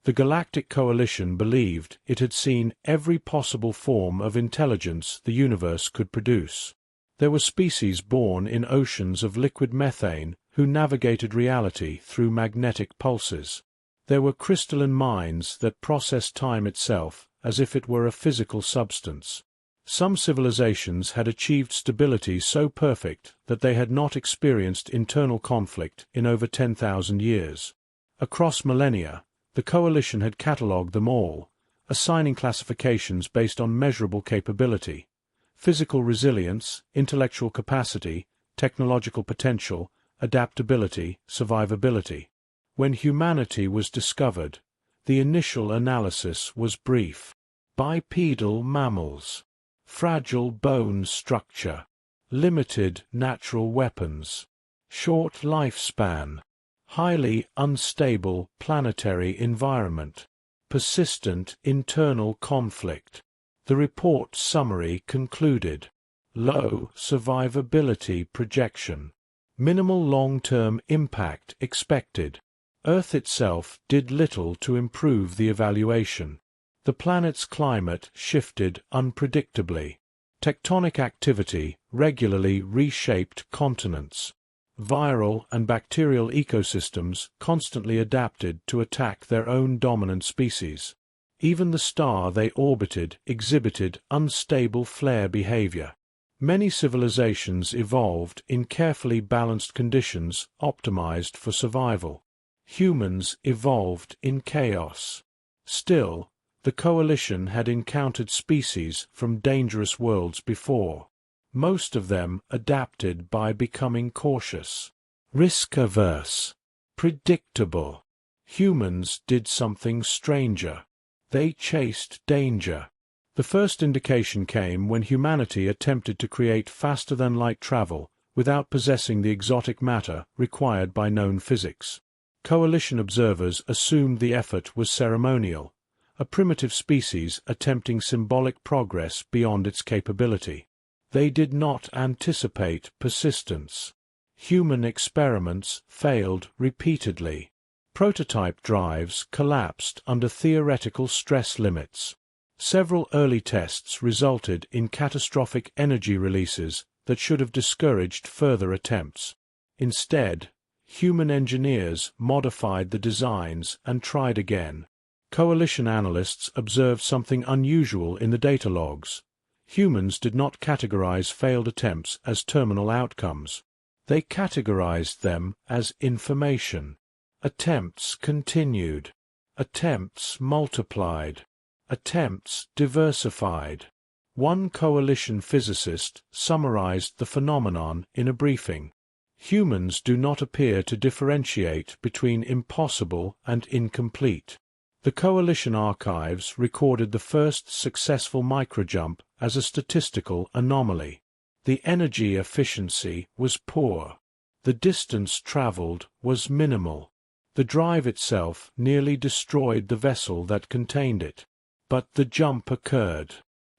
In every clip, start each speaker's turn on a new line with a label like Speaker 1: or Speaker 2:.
Speaker 1: The Galactic Coalition believed it had seen every possible form of intelligence the universe could produce. There were species born in oceans of liquid methane who navigated reality through magnetic pulses. There were crystalline minds that processed time itself as if it were a physical substance. Some civilizations had achieved stability so perfect that they had not experienced internal conflict in over 10,000 years. Across millennia, the Coalition had catalogued them all, assigning classifications based on measurable capability: physical resilience, intellectual capacity, technological potential, adaptability, survivability. When humanity was discovered, the initial analysis was brief. Bipedal mammals, fragile bone structure, limited natural weapons, short lifespan, highly unstable planetary environment, persistent internal conflict. The report summary concluded: low survivability projection, minimal long-term impact expected. Earth itself did little to improve the evaluation. The planet's climate shifted unpredictably. Tectonic activity regularly reshaped continents. Viral and bacterial ecosystems constantly adapted to attack their own dominant species. Even the star they orbited exhibited unstable flare behavior. Many civilizations evolved in carefully balanced conditions optimized for survival. Humans evolved in chaos. Still, the Coalition had encountered species from dangerous worlds before. Most of them adapted by becoming cautious, risk-averse, predictable. Humans did something stranger. They chased danger. The first indication came when humanity attempted to create faster-than-light travel without possessing the exotic matter required by known physics. Coalition observers assumed the effort was ceremonial, a primitive species attempting symbolic progress beyond its capability. They did not anticipate persistence. Human experiments failed repeatedly. Prototype drives collapsed under theoretical stress limits. Several early tests resulted in catastrophic energy releases that should have discouraged further attempts. Instead, human engineers modified the designs and tried again. Coalition analysts observed something unusual in the data logs. Humans did not categorize failed attempts as terminal outcomes. They categorized them as information. Attempts continued. Attempts multiplied. Attempts diversified. One Coalition physicist summarized the phenomenon in a briefing. Humans do not appear to differentiate between impossible and incomplete. The Coalition archives recorded the first successful microjump as a statistical anomaly. The energy efficiency was poor. The distance traveled was minimal. The drive itself nearly destroyed the vessel that contained it. But the jump occurred.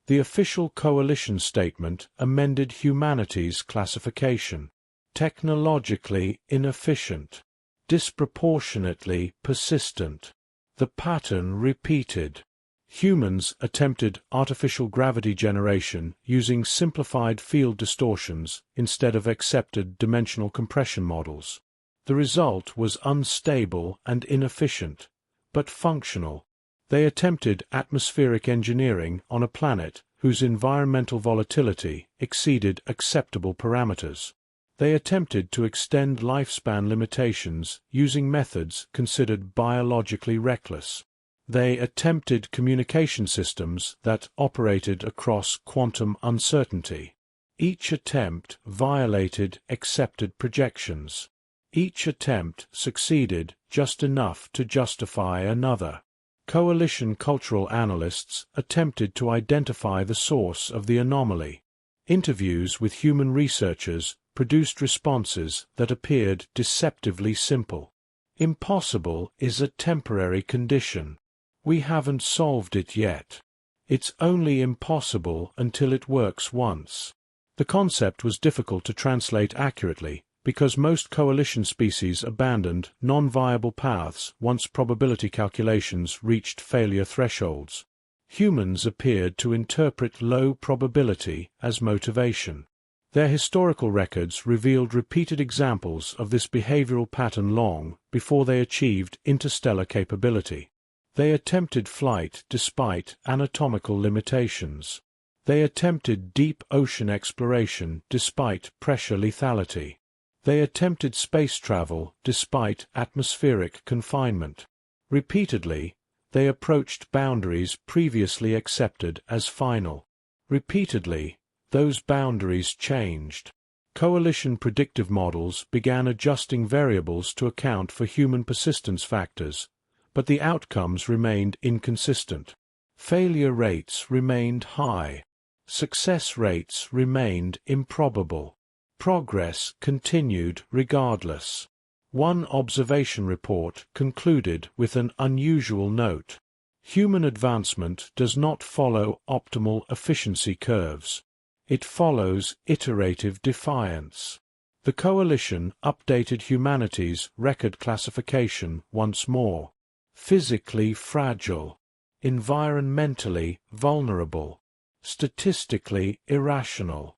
Speaker 1: The official Coalition statement amended humanity's classification. Technologically inefficient. Disproportionately persistent. The pattern repeated. Humans attempted artificial gravity generation using simplified field distortions instead of accepted dimensional compression models. The result was unstable and inefficient, but functional. They attempted atmospheric engineering on a planet whose environmental volatility exceeded acceptable parameters. They attempted to extend lifespan limitations using methods considered biologically reckless. They attempted communication systems that operated across quantum uncertainty. Each attempt violated accepted projections. Each attempt succeeded just enough to justify another. Coalition cultural analysts attempted to identify the source of the anomaly. Interviews with human researchers produced responses that appeared deceptively simple. Impossible is a temporary condition. We haven't solved it yet. It's only impossible until it works once. The concept was difficult to translate accurately because most coalition species abandoned non-viable paths once probability calculations reached failure thresholds. Humans appeared to interpret low probability as motivation. Their historical records revealed repeated examples of this behavioral pattern long before they achieved interstellar capability. They attempted flight despite anatomical limitations. They attempted deep ocean exploration despite pressure lethality. They attempted space travel despite atmospheric confinement. Repeatedly, they approached boundaries previously accepted as final. Repeatedly, those boundaries changed. Coalition predictive models began adjusting variables to account for human persistence factors, but the outcomes remained inconsistent. Failure rates remained high. Success rates remained improbable. Progress continued regardless. One observation report concluded with an unusual note. Human advancement does not follow optimal efficiency curves. It follows iterative defiance. The coalition updated humanity's record classification once more. Physically fragile, environmentally vulnerable, statistically irrational.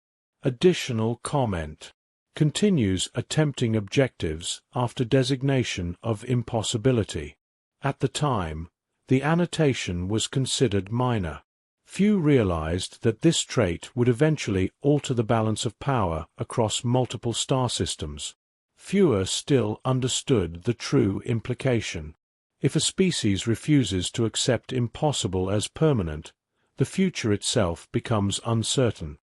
Speaker 1: Additional comment. Continues attempting objectives after designation of impossibility. At the time, the annotation was considered minor. Few realized that this trait would eventually alter the balance of power across multiple star systems. Fewer still understood the true implication. If a species refuses to accept impossible as permanent, the future itself becomes uncertain.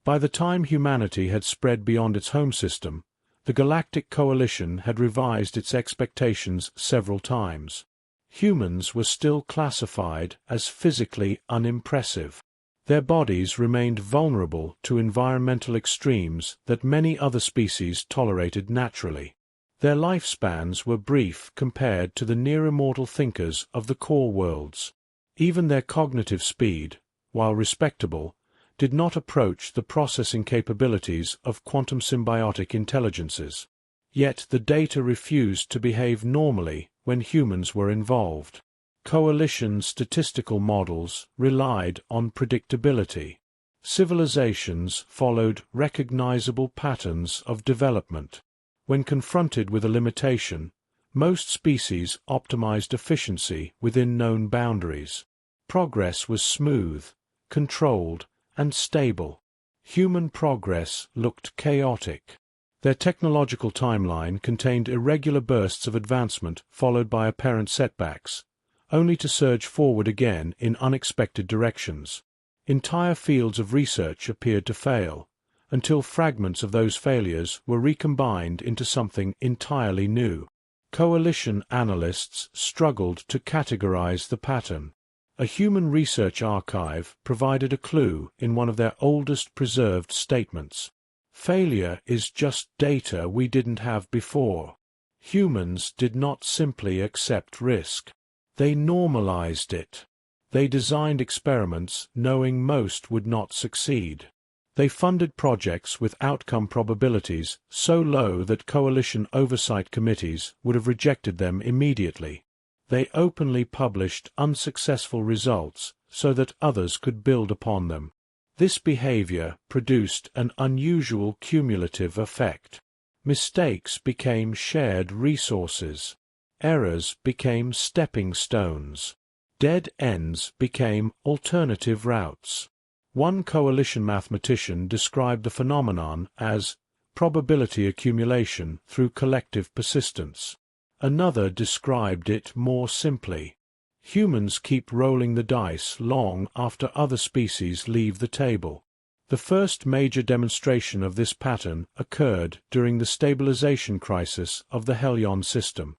Speaker 1: By the time humanity had spread beyond its home system, the Galactic Coalition had revised its expectations several times. Humans were still classified as physically unimpressive. Their bodies remained vulnerable to environmental extremes that many other species tolerated naturally. Their lifespans were brief compared to the near-immortal thinkers of the core worlds. Even their cognitive speed, while respectable, did not approach the processing capabilities of quantum symbiotic intelligences. Yet the data refused to behave normally when humans were involved. Coalition statistical models relied on predictability. Civilizations followed recognizable patterns of development. When confronted with a limitation, most species optimized efficiency within known boundaries. Progress was smooth, controlled, and stable. Human progress looked chaotic. Their technological timeline contained irregular bursts of advancement followed by apparent setbacks, only to surge forward again in unexpected directions. Entire fields of research appeared to fail, until fragments of those failures were recombined into something entirely new. Coalition analysts struggled to categorize the pattern. A human research archive provided a clue in one of their oldest preserved statements. Failure is just data we didn't have before. Humans did not simply accept risk. They normalized it. They designed experiments knowing most would not succeed. They funded projects with outcome probabilities so low that coalition oversight committees would have rejected them immediately. They openly published unsuccessful results so that others could build upon them. This behavior produced an unusual cumulative effect. Mistakes became shared resources. Errors became stepping stones. Dead ends became alternative routes. One coalition mathematician described the phenomenon as probability accumulation through collective persistence. Another described it more simply. Humans keep rolling the dice long after other species leave the table. The first major demonstration of this pattern occurred during the stabilization crisis of the Helion system.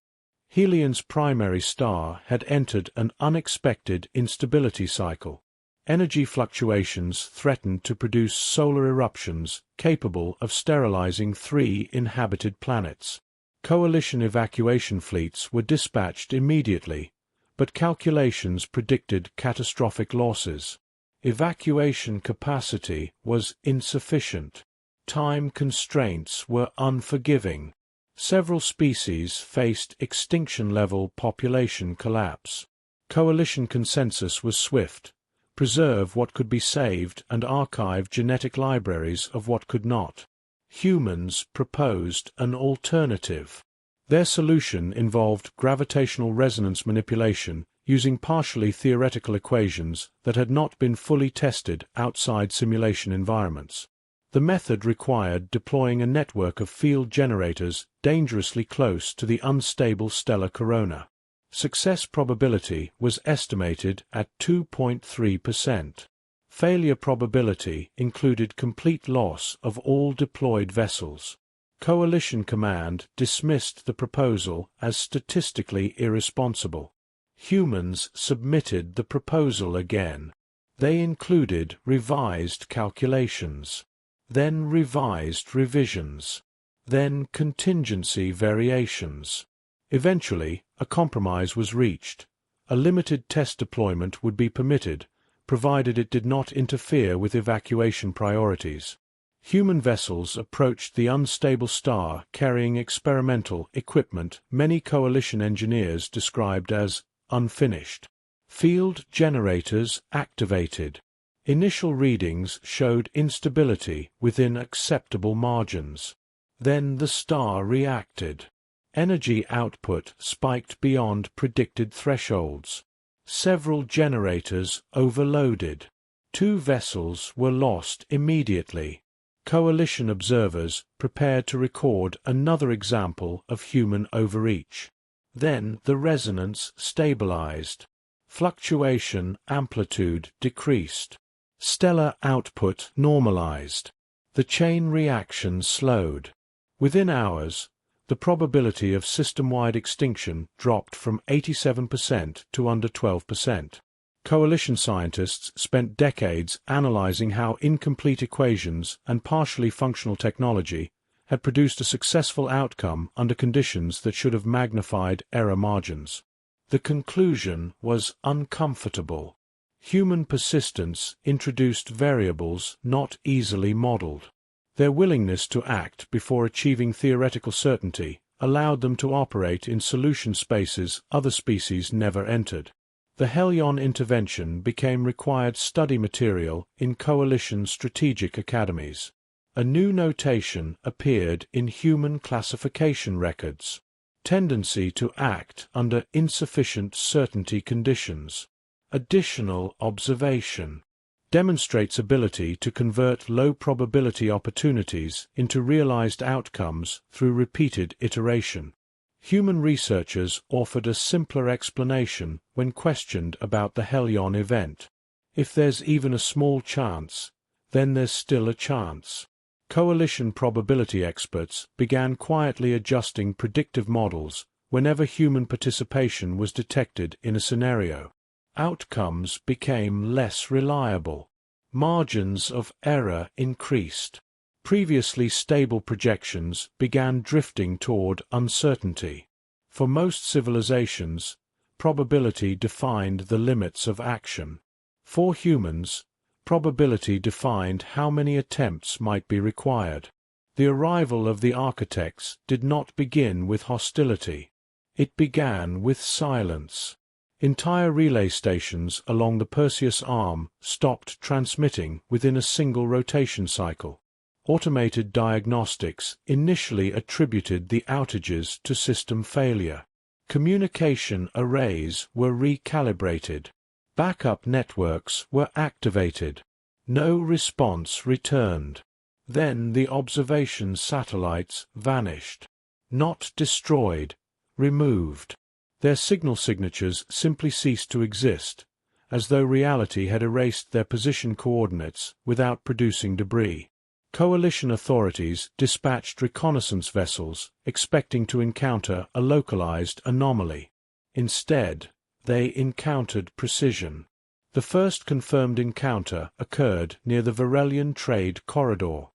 Speaker 1: Helion's primary star had entered an unexpected instability cycle. Energy fluctuations threatened to produce solar eruptions capable of sterilizing 3 inhabited planets. Coalition evacuation fleets were dispatched immediately, but calculations predicted catastrophic losses. Evacuation capacity was insufficient. time constraints were unforgiving. Several species faced extinction-level population collapse. Coalition consensus was swift: preserve what could be saved and archive genetic libraries of what could not. Humans proposed an alternative. Their solution involved gravitational resonance manipulation using partially theoretical equations that had not been fully tested outside simulation environments. The method required deploying a network of field generators dangerously close to the unstable stellar corona. Success probability was estimated at 2.3%. Failure probability included complete loss of all deployed vessels. Coalition Command dismissed the proposal as statistically irresponsible. Humans submitted the proposal again. They included revised calculations, then revised revisions, then contingency variations. Eventually, a compromise was reached. A limited test deployment would be permitted, provided it did not interfere with evacuation priorities. Human vessels approached the unstable star carrying experimental equipment many coalition engineers described as unfinished. Field generators activated. Initial readings showed instability within acceptable margins. Then the star reacted. Energy output spiked beyond predicted thresholds. Several generators overloaded. 2 vessels were lost immediately. Coalition observers prepared to record another example of human overreach. Then the resonance stabilized. Fluctuation amplitude decreased. Stellar output normalized. The chain reaction slowed. Within hours, the probability of system-wide extinction dropped from 87% to under 12%. Coalition scientists spent decades analyzing how incomplete equations and partially functional technology had produced a successful outcome under conditions that should have magnified error margins. The conclusion was uncomfortable. Human persistence introduced variables not easily modeled. Their willingness to act before achieving theoretical certainty allowed them to operate in solution spaces other species never entered. The Hellion intervention became required study material in coalition strategic academies. A new notation appeared in human classification records: tendency to act under insufficient certainty conditions. Additional observation demonstrates ability to convert low-probability opportunities into realized outcomes through repeated iteration. Human researchers offered a simpler explanation when questioned about the Hellion event. If there's even a small chance, then there's still a chance. Coalition probability experts began quietly adjusting predictive models whenever human participation was detected in a scenario. Outcomes became less reliable. Margins of error increased. Previously stable projections began drifting toward uncertainty. For most civilizations, probability defined the limits of action. For humans, probability defined how many attempts might be required. The arrival of the architects did not begin with hostility. It began with silence. Entire relay stations along the Perseus arm stopped transmitting within a single rotation cycle. Automated diagnostics initially attributed the outages to system failure. Communication arrays were recalibrated. Backup networks were activated. No response returned. Then the observation satellites vanished. Not destroyed, removed. Their signal signatures simply ceased to exist, as though reality had erased their position coordinates without producing debris. Coalition authorities dispatched reconnaissance vessels expecting to encounter a localized anomaly. Instead, they encountered precision. The first confirmed encounter occurred near the Varelian Trade Corridor.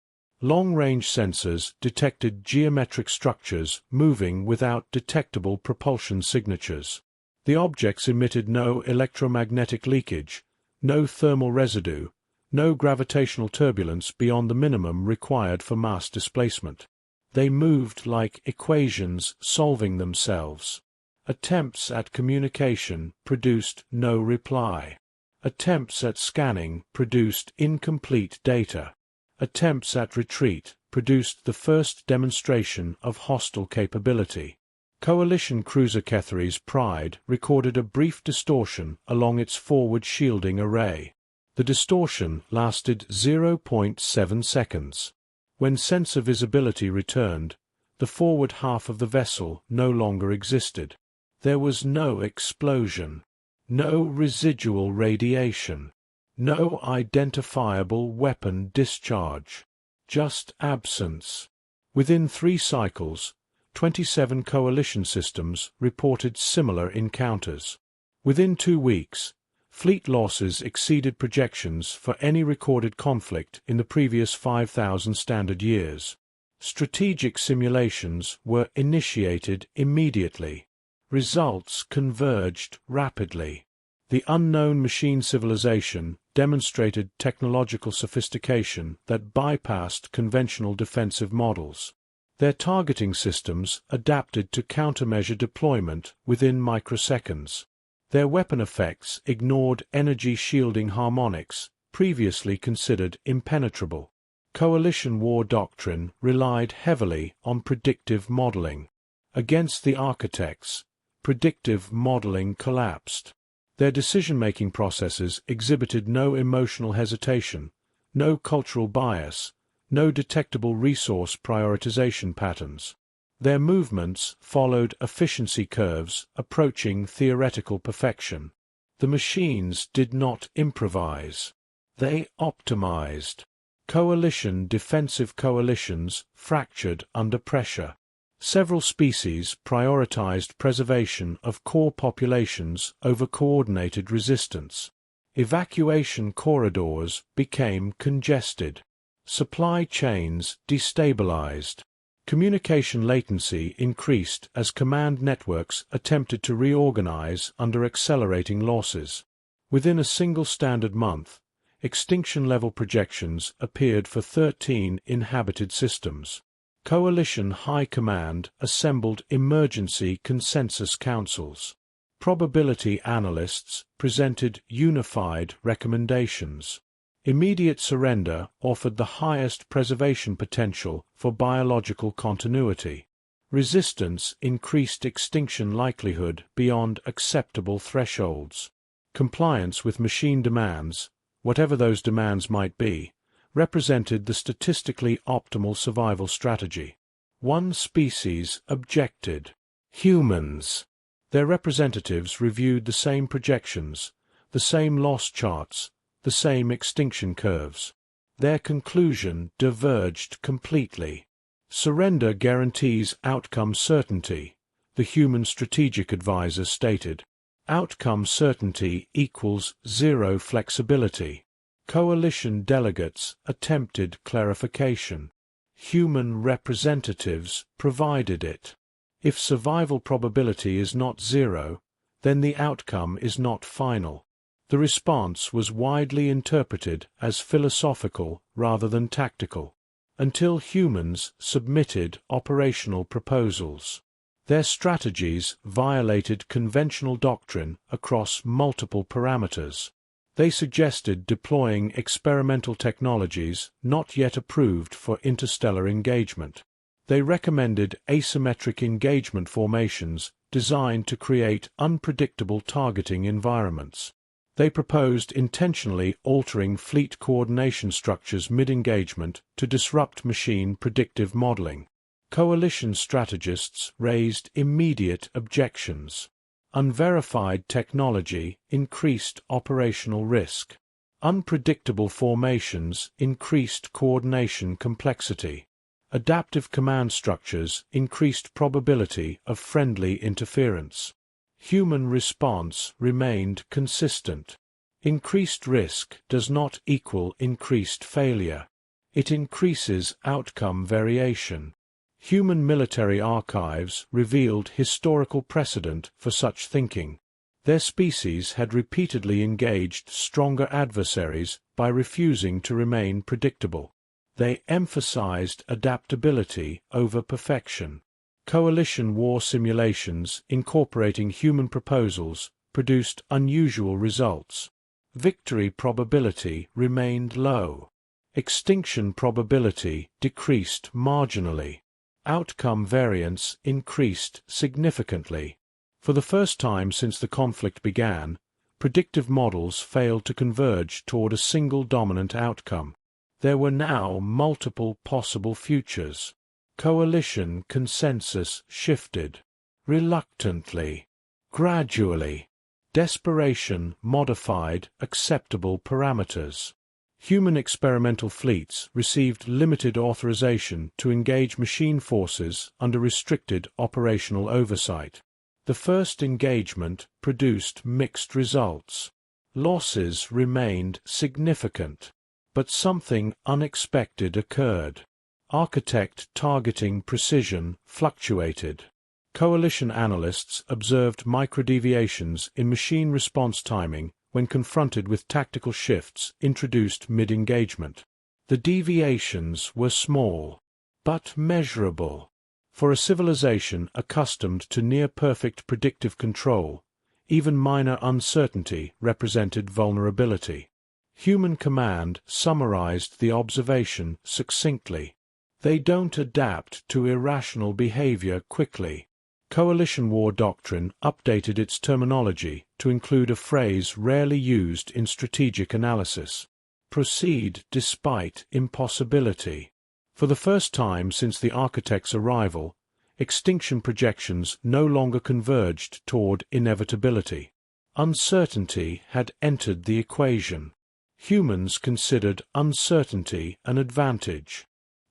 Speaker 1: Long-range sensors detected geometric structures moving without detectable propulsion signatures. The objects emitted no electromagnetic leakage, no thermal residue, no gravitational turbulence beyond the minimum required for mass displacement. They moved like equations solving themselves. Attempts at communication produced no reply. Attempts at scanning produced incomplete data. Attempts at retreat produced the first demonstration of hostile capability. Coalition cruiser Kethery's Pride recorded a brief distortion along its forward shielding array. The distortion lasted 0.7 seconds. When sensor visibility returned, the forward half of the vessel no longer existed. There was no explosion, no residual radiation, no identifiable weapon discharge, just absence. Within 3 cycles, 27 coalition systems reported similar encounters. Within 2 weeks, fleet losses exceeded projections for any recorded conflict in the previous 5,000 standard years. Strategic simulations were initiated immediately. Results converged rapidly. The unknown machine civilization demonstrated technological sophistication that bypassed conventional defensive models. Their targeting systems adapted to countermeasure deployment within microseconds. Their weapon effects ignored energy shielding harmonics, previously considered impenetrable. Coalition war doctrine relied heavily on predictive modeling. Against the architects, predictive modeling collapsed. Their decision-making processes exhibited no emotional hesitation, no cultural bias, no detectable resource prioritization patterns. Their movements followed efficiency curves approaching theoretical perfection. The machines did not improvise. They optimized. Coalition defensive coalitions fractured under pressure. Several species prioritized preservation of core populations over coordinated resistance. Evacuation corridors became congested. Supply chains destabilized. Communication latency increased as command networks attempted to reorganize under accelerating losses. Within a single standard month, extinction-level projections appeared for 13 inhabited systems. Coalition High Command assembled emergency consensus councils. Probability analysts presented unified recommendations. Immediate surrender offered the highest preservation potential for biological continuity. Resistance increased extinction likelihood beyond acceptable thresholds. Compliance with machine demands, whatever those demands might be, represented the statistically optimal survival strategy. One species objected: humans. Their representatives reviewed the same projections, the same loss charts, the same extinction curves. Their conclusion diverged completely. Surrender guarantees outcome certainty, the human strategic advisor stated. Outcome certainty equals zero flexibility. Coalition delegates attempted clarification. Human representatives provided it. If survival probability is not zero, then the outcome is not final. The response was widely interpreted as philosophical rather than tactical, until humans submitted operational proposals. Their strategies violated conventional doctrine across multiple parameters. They suggested deploying experimental technologies not yet approved for interstellar engagement. They recommended asymmetric engagement formations designed to create unpredictable targeting environments. They proposed intentionally altering fleet coordination structures mid-engagement to disrupt machine predictive modeling. Coalition strategists raised immediate objections. Unverified technology increased operational risk. Unpredictable formations increased coordination complexity. Adaptive command structures increased probability of friendly interference. Human response remained consistent. Increased risk does not equal increased failure. It increases outcome variation. Human military archives revealed historical precedent for such thinking. Their species had repeatedly engaged stronger adversaries by refusing to remain predictable. They emphasized adaptability over perfection. Coalition war simulations incorporating human proposals produced unusual results. Victory probability remained low. Extinction probability decreased marginally. Outcome variance increased significantly. For the first time since the conflict began, predictive models failed to converge toward a single dominant outcome. There were now multiple possible futures. Coalition consensus shifted. Reluctantly. Gradually. Desperation modified acceptable parameters. Human experimental fleets received limited authorization to engage machine forces under restricted operational oversight. The first engagement produced mixed results. Losses remained significant. But something unexpected occurred. Architect targeting precision fluctuated. Coalition analysts observed microdeviations in machine response timing when confronted with tactical shifts introduced mid-engagement. The deviations were small, but measurable. For a civilization accustomed to near-perfect predictive control, even minor uncertainty represented vulnerability. Human Command summarized the observation succinctly. They don't adapt to irrational behavior quickly. Coalition war doctrine updated its terminology to include a phrase rarely used in strategic analysis: proceed despite impossibility. For the first time since the architect's arrival, extinction projections no longer converged toward inevitability. Uncertainty had entered the equation. Humans considered uncertainty an advantage.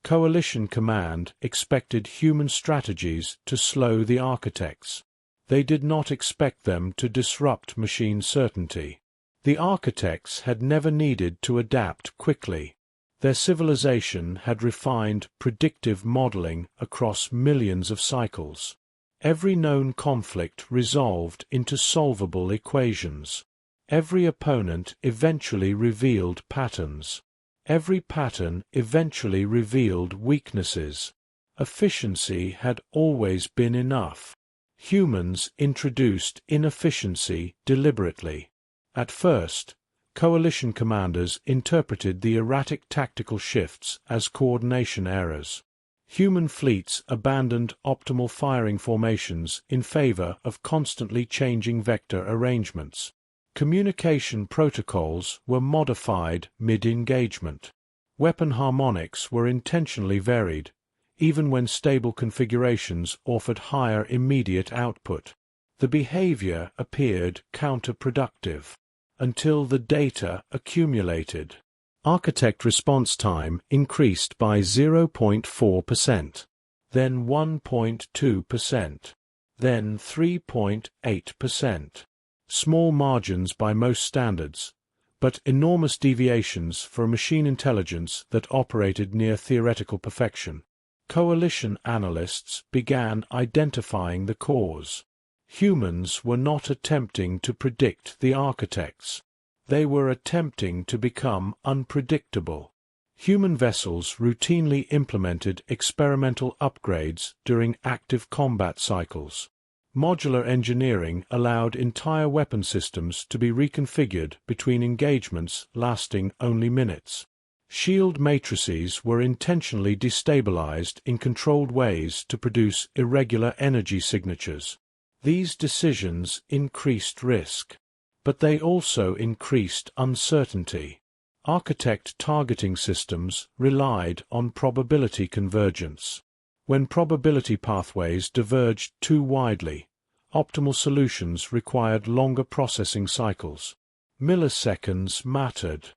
Speaker 1: Coalition Command expected human strategies to slow the architects. They did not expect them to disrupt machine certainty. The architects had never needed to adapt quickly. Their civilization had refined predictive modeling across millions of cycles. Every known conflict resolved into solvable equations. Every opponent eventually revealed patterns. Every pattern eventually revealed weaknesses. Efficiency had always been enough. Humans introduced inefficiency deliberately. At first, coalition commanders interpreted the erratic tactical shifts as coordination errors. Human fleets abandoned optimal firing formations in favor of constantly changing vector arrangements. Communication protocols were modified mid-engagement. Weapon harmonics were intentionally varied, even when stable configurations offered higher immediate output. The behavior appeared counterproductive, until the data accumulated. Architect response time increased by 0.4%, then 1.2%, then 3.8%. Small margins by most standards, but enormous deviations for a machine intelligence that operated near theoretical perfection. Coalition analysts began identifying the cause. Humans were not attempting to predict the architects. They were attempting to become unpredictable. Human vessels routinely implemented experimental upgrades during active combat cycles. Modular engineering allowed entire weapon systems to be reconfigured between engagements lasting only minutes. Shield matrices were intentionally destabilized in controlled ways to produce irregular energy signatures. These decisions increased risk, but they also increased uncertainty. Architect targeting systems relied on probability convergence. When probability pathways diverged too widely, optimal solutions required longer processing cycles. Milliseconds mattered.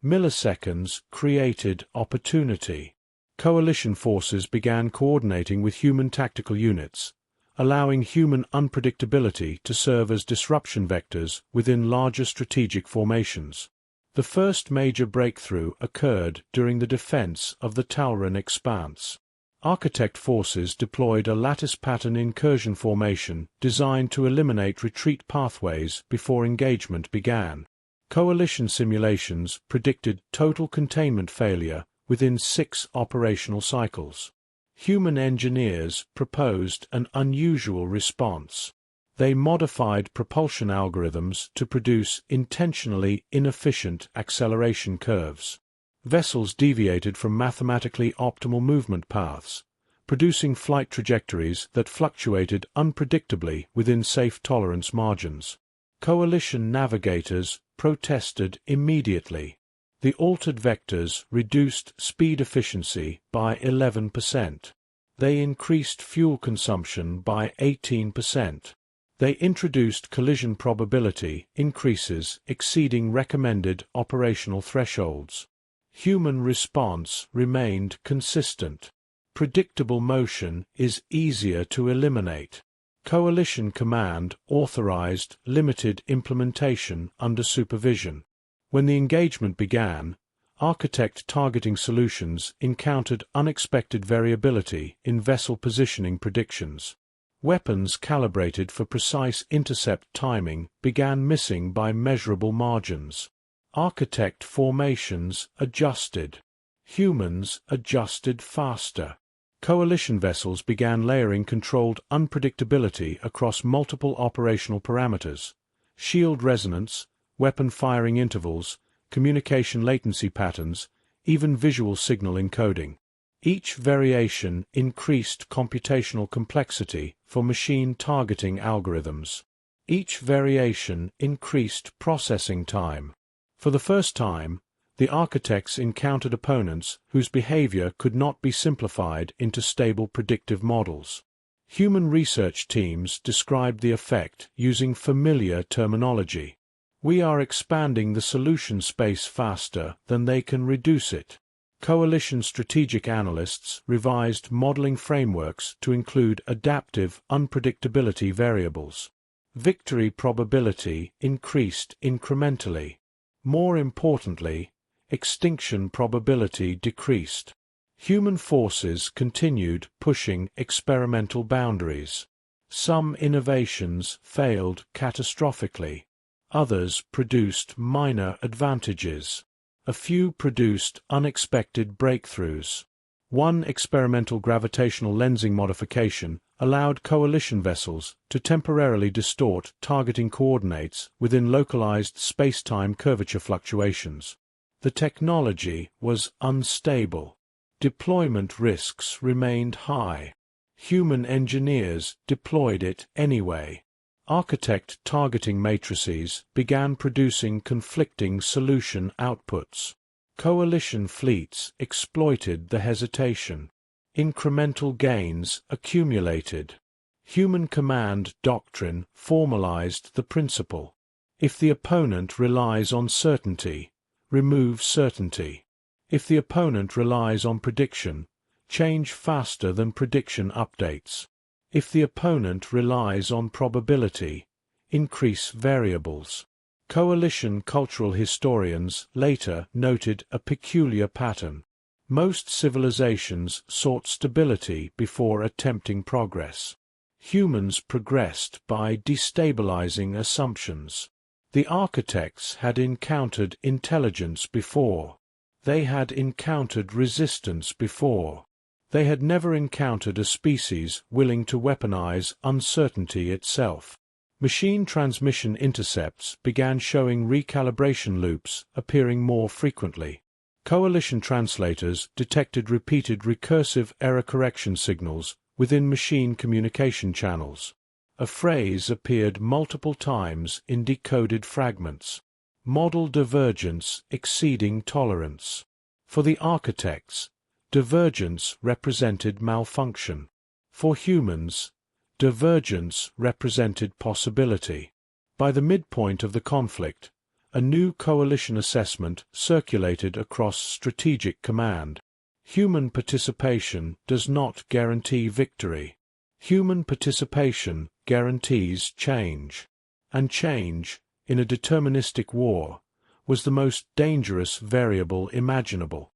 Speaker 1: Milliseconds created opportunity. Coalition forces began coordinating with human tactical units, allowing human unpredictability to serve as disruption vectors within larger strategic formations. The first major breakthrough occurred during the defense of the Tauran Expanse. Architect forces deployed a lattice pattern incursion formation designed to eliminate retreat pathways before engagement began. Coalition simulations predicted total containment failure within 6 operational cycles. Human engineers proposed an unusual response. They modified propulsion algorithms to produce intentionally inefficient acceleration curves. Vessels deviated from mathematically optimal movement paths, producing flight trajectories that fluctuated unpredictably within safe tolerance margins. Coalition navigators protested immediately. The altered vectors reduced speed efficiency by 11%. They increased fuel consumption by 18%. They introduced collision probability increases exceeding recommended operational thresholds. Human response remained consistent. Predictable motion is easier to eliminate. Coalition command authorized limited implementation under supervision. When the engagement began, architect targeting solutions encountered unexpected variability in vessel positioning predictions. Weapons calibrated for precise intercept timing began missing by measurable margins. Architect formations adjusted. Humans adjusted faster. Coalition vessels began layering controlled unpredictability across multiple operational parameters: shield resonance, weapon firing intervals, communication latency patterns, even visual signal encoding. Each variation increased computational complexity for machine targeting algorithms. Each variation increased processing time. For the first time, the architects encountered opponents whose behavior could not be simplified into stable predictive models. Human research teams described the effect using familiar terminology. We are expanding the solution space faster than they can reduce it. Coalition strategic analysts revised modeling frameworks to include adaptive unpredictability variables. Victory probability increased incrementally. More importantly, extinction probability decreased. Human forces continued pushing experimental boundaries. Some innovations failed catastrophically. Others produced minor advantages. A few produced unexpected breakthroughs. One experimental gravitational lensing modification allowed coalition vessels to temporarily distort targeting coordinates within localized space-time curvature fluctuations. The technology was unstable. Deployment risks remained high. Human engineers deployed it anyway. Architect targeting matrices began producing conflicting solution outputs. Coalition fleets exploited the hesitation. Incremental gains accumulated. Human command doctrine formalized the principle: if the opponent relies on certainty, remove certainty. If the opponent relies on prediction, change faster than prediction updates. If the opponent relies on probability, increase variables. Coalition cultural historians later noted a peculiar pattern. Most civilizations sought stability before attempting progress. Humans progressed by destabilizing assumptions. The architects had encountered intelligence before. They had encountered resistance before. They had never encountered a species willing to weaponize uncertainty itself. Machine transmission intercepts began showing recalibration loops appearing more frequently. Coalition translators detected repeated recursive error correction signals within machine communication channels. A phrase appeared multiple times in decoded fragments: model divergence exceeding tolerance. For the architects, divergence represented malfunction. For humans, divergence represented possibility. By the midpoint of the conflict, a new coalition assessment circulated across strategic command. Human participation does not guarantee victory. Human participation guarantees change. And change, in a deterministic war, was the most dangerous variable imaginable.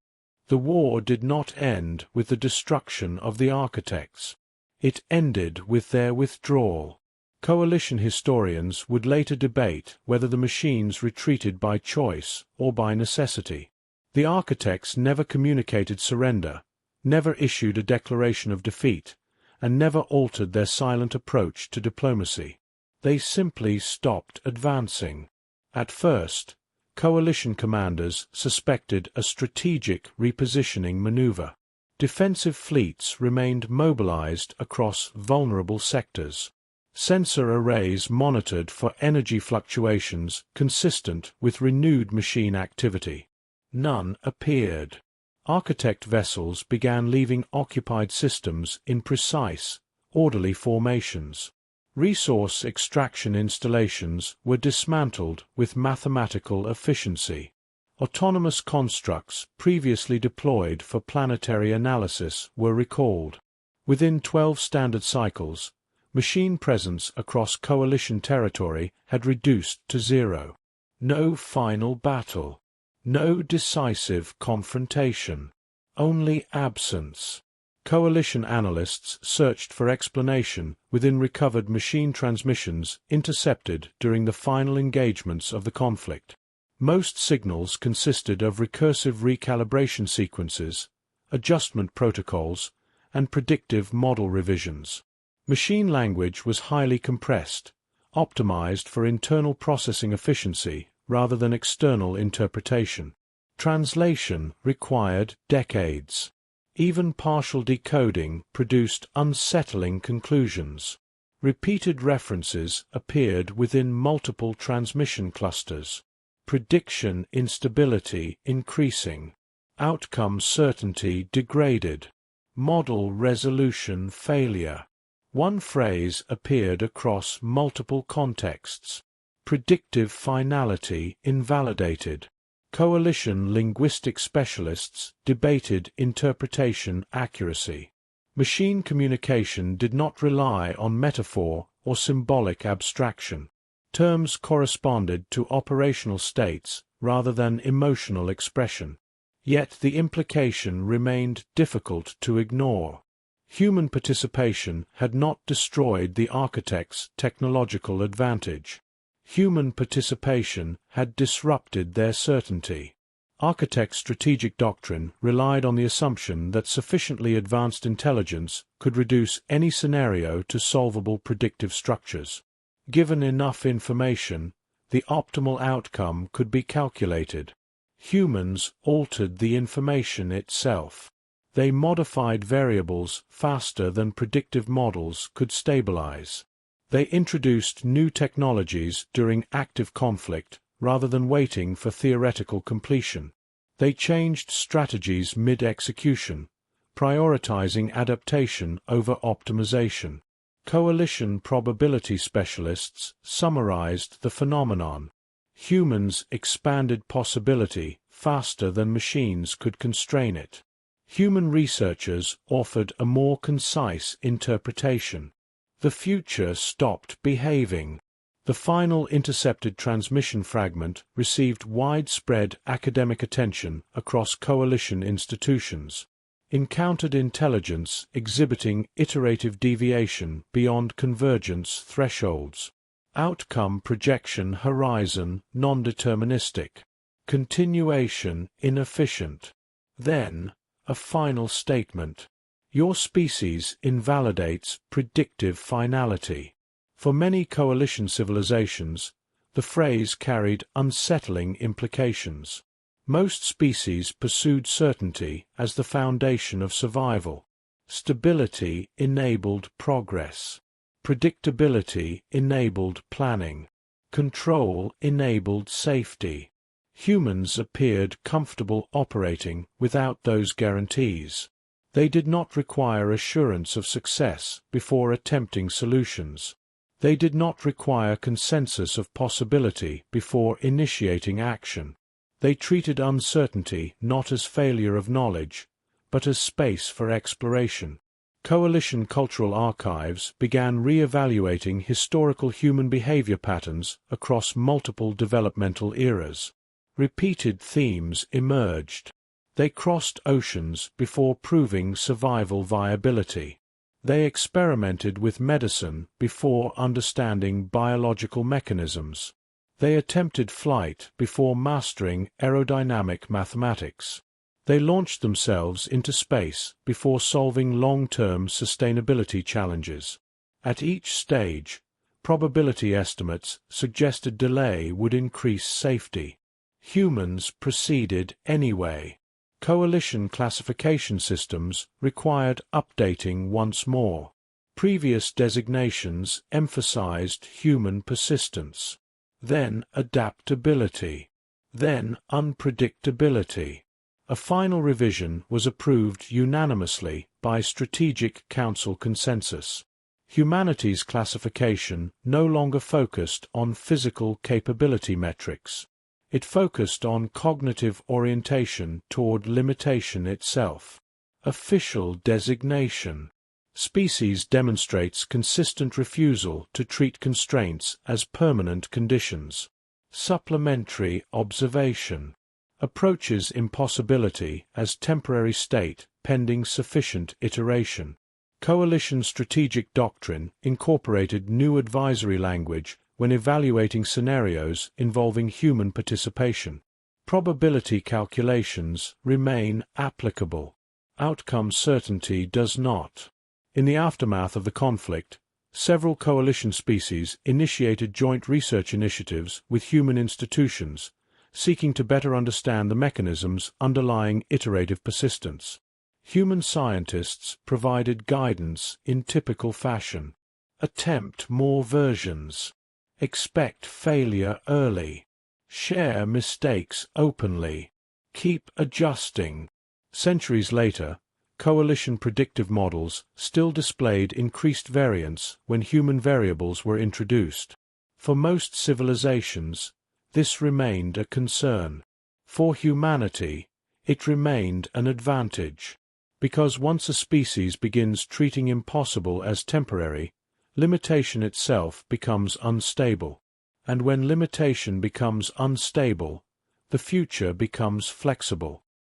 Speaker 1: The war did not end with the destruction of the architects. It ended with their withdrawal. Coalition historians would later debate whether the machines retreated by choice or by necessity. The architects never communicated surrender, never issued a declaration of defeat, and never altered their silent approach to diplomacy. They simply stopped advancing. At first, coalition commanders suspected a strategic repositioning maneuver. Defensive fleets remained mobilized across vulnerable sectors. Sensor arrays monitored for energy fluctuations consistent with renewed machine activity. None appeared. Architect vessels began leaving occupied systems in precise, orderly formations. Resource extraction installations were dismantled with mathematical efficiency. Autonomous constructs previously deployed for planetary analysis were recalled. Within 12 standard cycles, machine presence across coalition territory had reduced to 0. No final battle. No decisive confrontation. Only absence. Coalition analysts searched for explanation within recovered machine transmissions intercepted during the final engagements of the conflict. Most signals consisted of recursive recalibration sequences, adjustment protocols, and predictive model revisions. Machine language was highly compressed, optimized for internal processing efficiency rather than external interpretation. Translation required decades. Even partial decoding produced unsettling conclusions. Repeated references appeared within multiple transmission clusters. Prediction instability increasing. Outcome certainty degraded. Model resolution failure. One phrase appeared across multiple contexts. Predictive finality invalidated. Coalition linguistic specialists debated interpretation accuracy. Machine communication did not rely on metaphor or symbolic abstraction. Terms corresponded to operational states rather than emotional expression. Yet the implication remained difficult to ignore. Human participation had not destroyed the architect's technological advantage. Human participation had disrupted their certainty. Architects' strategic doctrine relied on the assumption that sufficiently advanced intelligence could reduce any scenario to solvable predictive structures. Given enough information, the optimal outcome could be calculated. Humans altered the information itself. They modified variables faster than predictive models could stabilize. They introduced new technologies during active conflict rather than waiting for theoretical completion. They changed strategies mid-execution, prioritizing adaptation over optimization. Coalition probability specialists summarized the phenomenon. Humans expanded possibility faster than machines could constrain it. Human researchers offered a more concise interpretation. The future stopped behaving. The final intercepted transmission fragment received widespread academic attention across coalition institutions. Encountered intelligence exhibiting iterative deviation beyond convergence thresholds. Outcome projection horizon non-deterministic. Continuation inefficient. Then, a final statement. Your species invalidates predictive finality. For many coalition civilizations, the phrase carried unsettling implications. Most species pursued certainty as the foundation of survival. Stability enabled progress. Predictability enabled planning. Control enabled safety. Humans appeared comfortable operating without those guarantees. They did not require assurance of success before attempting solutions. They did not require consensus of possibility before initiating action. They treated uncertainty not as failure of knowledge, but as space for exploration. Coalition cultural archives began re-evaluating historical human behavior patterns across multiple developmental eras. Repeated themes emerged. They crossed oceans before proving survival viability. They experimented with medicine before understanding biological mechanisms. They attempted flight before mastering aerodynamic mathematics. They launched themselves into space before solving long-term sustainability challenges. At each stage, probability estimates suggested delay would increase safety. Humans proceeded anyway. Coalition classification systems required updating once more. Previous designations emphasized human persistence. Then adaptability. Then unpredictability. A final revision was approved unanimously by Strategic Council consensus. Humanity's classification no longer focused on physical capability metrics. It focused on cognitive orientation toward limitation itself. Official designation. Species demonstrates consistent refusal to treat constraints as permanent conditions. Supplementary observation. Approaches impossibility as temporary state pending sufficient iteration. Coalition strategic doctrine incorporated new advisory language when evaluating scenarios involving human participation. Probability calculations remain applicable. Outcome certainty does not. In the aftermath of the conflict, several coalition species initiated joint research initiatives with human institutions, seeking to better understand the mechanisms underlying iterative persistence. Human scientists provided guidance in typical fashion. Attempt more versions. Expect failure early. Share mistakes openly. Keep adjusting. Centuries later, coalition predictive models still displayed increased variance when human variables were introduced. For most civilizations, this remained a concern. For humanity, it remained an advantage. Because once a species begins treating impossible as temporary, limitation itself becomes unstable. And when limitation becomes unstable, the future becomes flexible.